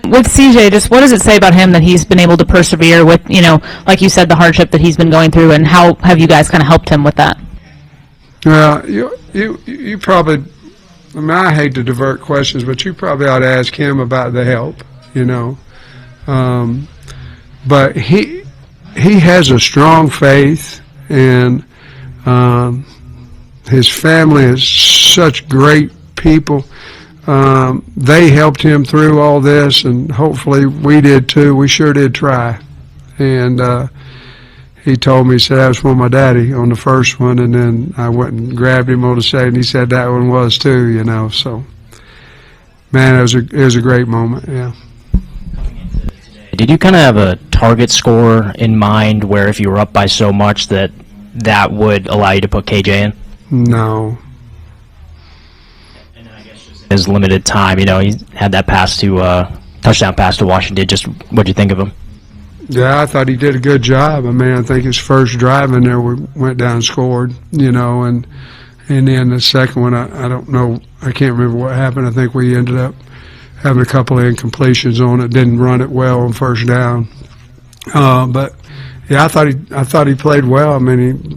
With CJ, just what does it say about him that he's been able to persevere with, like you said, the hardship that he's been going through, and how have you guys kind of helped him with that? You probably, I hate to divert questions, but you probably ought to ask him about the help, But he has a strong faith, and his family is such great people. They helped him through all this, and hopefully we did too. We sure did try. And he told me, he said, that was for my daddy on the first one, and then I went and grabbed him on the second, and he said that one was too, So, man, it was a great moment, yeah. Did you kind of have a target score in mind where if you were up by so much that would allow you to put KJ in? No. And then I guess just his limited time, he had that touchdown pass to Washington. Just what'd you think of him? Yeah, I thought he did a good job. I think his first drive in there, we went down and scored, and then the second one, I don't know, I can't remember what happened. I think we ended up having a couple of incompletions on it, didn't run it well on first down. But yeah, I thought he played well.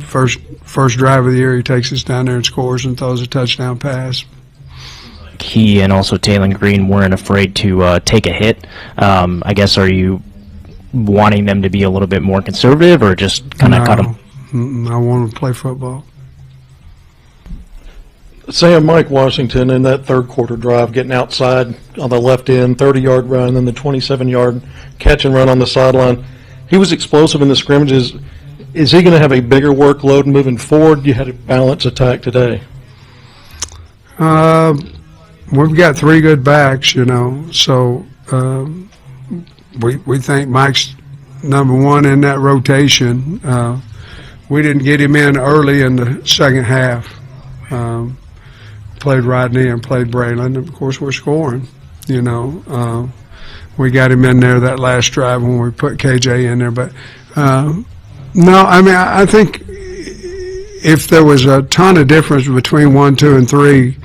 First drive of the year, he takes us down there and scores and throws a touchdown pass. He and also Taylor Green weren't afraid to take a hit. I guess, are you wanting them to be a little bit more conservative, or just kind of cut them? I want them to play football. Sam, Mike Washington in that third quarter drive, getting outside on the left end, 30-yard run, then the 27-yard catch and run on the sideline. He was explosive in the scrimmages. Is he going to have a bigger workload moving forward? You had a balanced attack today. We've got three good backs, so we think Mike's number one in that rotation. We didn't get him in early in the second half. Played Rodney and played Braylon, and of course we're scoring. We got him in there that last drive when we put KJ in there. But no, I think if there was a ton of difference between 1, 2, and 3,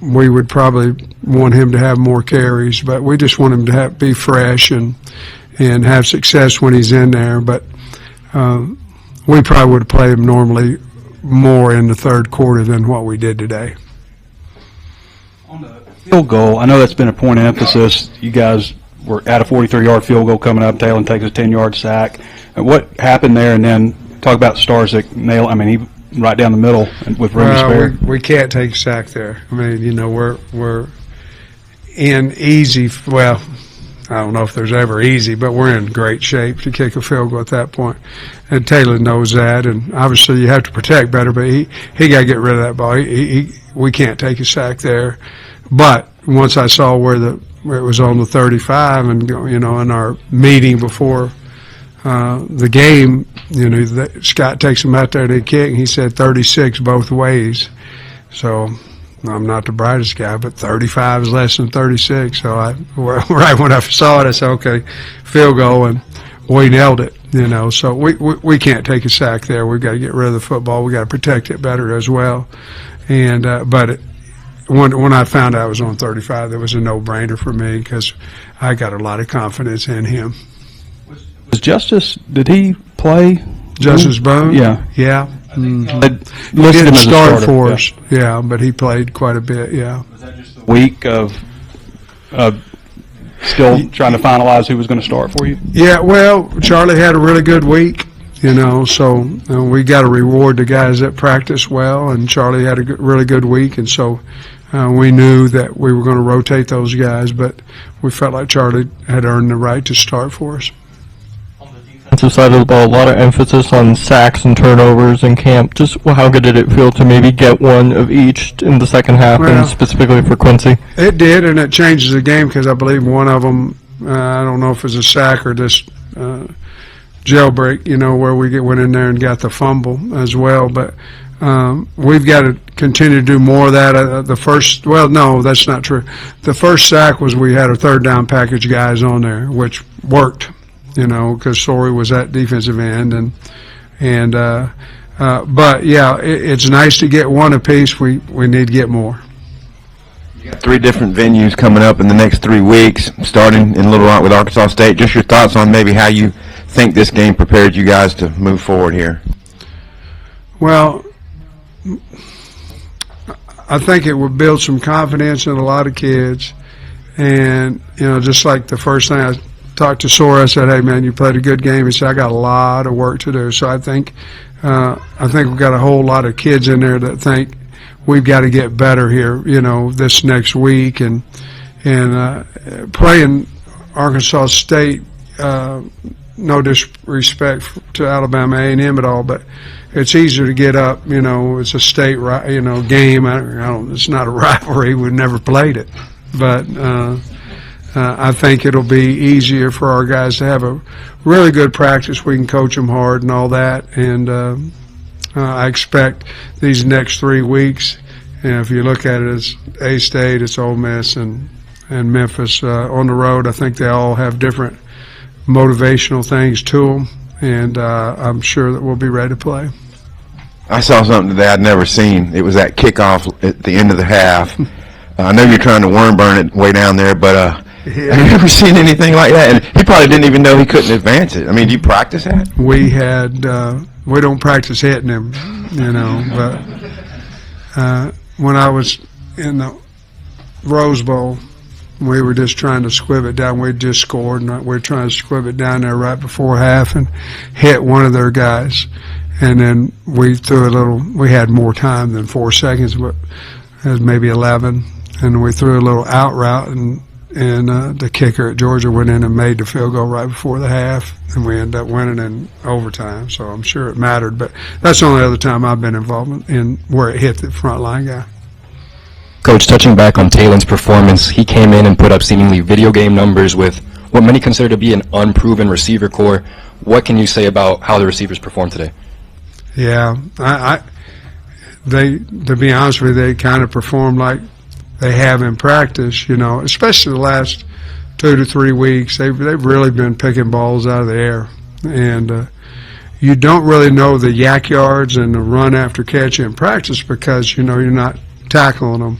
we would probably want him to have more carries. But we just want him to be fresh and have success when he's in there. But we probably would have played him normally more in the third quarter than what we did today. On the field goal, I know that's been a point of emphasis. You guys were at a 43-yard field goal coming up. Taylor takes a 10-yard sack. What happened there? And then talk about Starzyk nail. He right down the middle with room to spare. We can't take a sack there. We're in easy. Well, I don't know if there's ever easy, but we're in great shape to kick a field goal at that point. And Taylor knows that, and obviously you have to protect better, but he got to get rid of that ball. We can't take a sack there. But once I saw where it was on the 35 and, in our meeting before the game, Scott takes him out there to kick, and he said 36 both ways. So I'm not the brightest guy, but 35 is less than 36. So right when I saw it, I said, okay, field goal, and we nailed it. So we can't take a sack there. We've got to get rid of the football. We got to protect it better as well. And but when I found out I was on 35, that was a no-brainer for me because I got a lot of confidence in him. Was Justice? Did he play? Justice Boone? Yeah. Yeah. Mm-hmm. He didn't start for us, but he played quite a bit, yeah. Was that just a week of still trying to finalize who was going to start for you? Yeah, well, Charlie had a really good week, so we got to reward the guys that practice well, and Charlie had a really good week, and so we knew that we were going to rotate those guys, but we felt like Charlie had earned the right to start for us. Defensive side of the ball, a lot of emphasis on sacks and turnovers in camp. Just how good did it feel to maybe get one of each in the second half, and specifically for Quincy? It did, and it changes the game because I believe one of them, I don't know if it was a sack or just jailbreak, where we went in there and got the fumble as well. But we've got to continue to do more of that. No, that's not true. The first sack was we had a third down package guys on there, which worked. Because Sorey was at defensive end, but yeah, it's nice to get one apiece. We need to get more. 3 different venues coming up in the next 3 weeks, starting in Little Rock with Arkansas State. Just your thoughts on maybe how you think this game prepared you guys to move forward here. Well, I think it would build some confidence in a lot of kids. And, you know, just like the first thing I talked to Sora, I said, hey, man, you played a good game. He said, I got a lot of work to do. So I think we've got a whole lot of kids in there that think we've got to get better here, you know, this next week. And playing Arkansas State, no disrespect to Alabama A&M at all, but it's easier to get up, you know, it's a state, you know, game. It's not a rivalry. We've never played it. But I think it'll be easier for our guys to have a really good practice. We can coach them hard and all that. And I expect these next 3 weeks, and if you look at it as A-State, it's Ole Miss and Memphis on the road. I think they all have different motivational things to them, and I'm sure that we'll be ready to play. I saw something today I'd never seen. It was that kickoff at the end of the half. I know you're trying to worm burn it way down there, but have you ever seen anything like that? And he probably didn't even know he couldn't advance it. I mean, do you practice that? We don't practice hitting him, you know, but when I was in the Rose Bowl, we were just trying to squib it down. We'd just scored, and we were trying to squib it down there right before half and hit one of their guys. And then we threw a little, we had more time than 4 seconds, but it was maybe 11. And we threw a little out route, and the kicker at Georgia went in and made the field goal right before the half, and we ended up winning in overtime. So I'm sure it mattered, but that's the only other time I've been involved in where it hit the front line guy. Coach, touching back on Taylon's performance, he came in and put up seemingly video game numbers with what many consider to be an unproven receiver core. What can you say about how the receivers performed today? Yeah, to be honest with you, they kind of performed like they have in practice, you know, especially the last 2 to 3 weeks. They've really been picking balls out of the air. And you don't really know the yak yards and the run after catch in practice because, you know, you're not tackling them.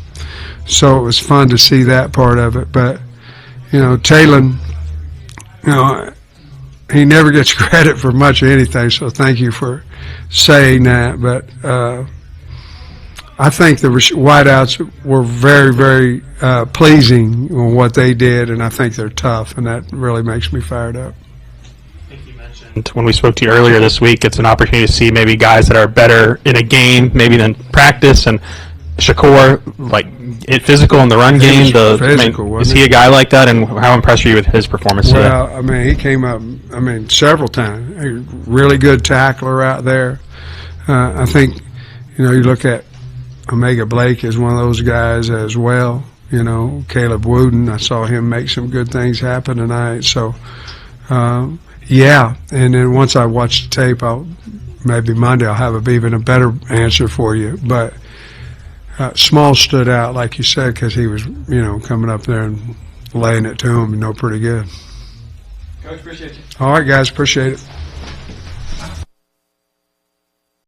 So it was fun to see that part of it. But, you know, Talon, you know, he never gets credit for much of anything, so thank you for saying that. But I think the wideouts were very, very pleasing on what they did, and I think they're tough, and that really makes me fired up. I think you mentioned when we spoke to you earlier this week, it's an opportunity to see maybe guys that are better in a game maybe than practice, and Shakur, like, physical in the run game. Is he a guy like that, and how impressed are you with his performance today? Well, I mean, he came up, several times. A really good tackler out there. I think, you know, you look at Omega Blake is one of those guys as well. You know, Caleb Wooden, I saw him make some good things happen tonight. So, yeah. And then once I watch the tape, maybe Monday I'll have even a better answer for you. But Small stood out, like you said, because he was, you know, coming up there and laying it to him, you know, pretty good. Coach, appreciate you. All right, guys, appreciate it.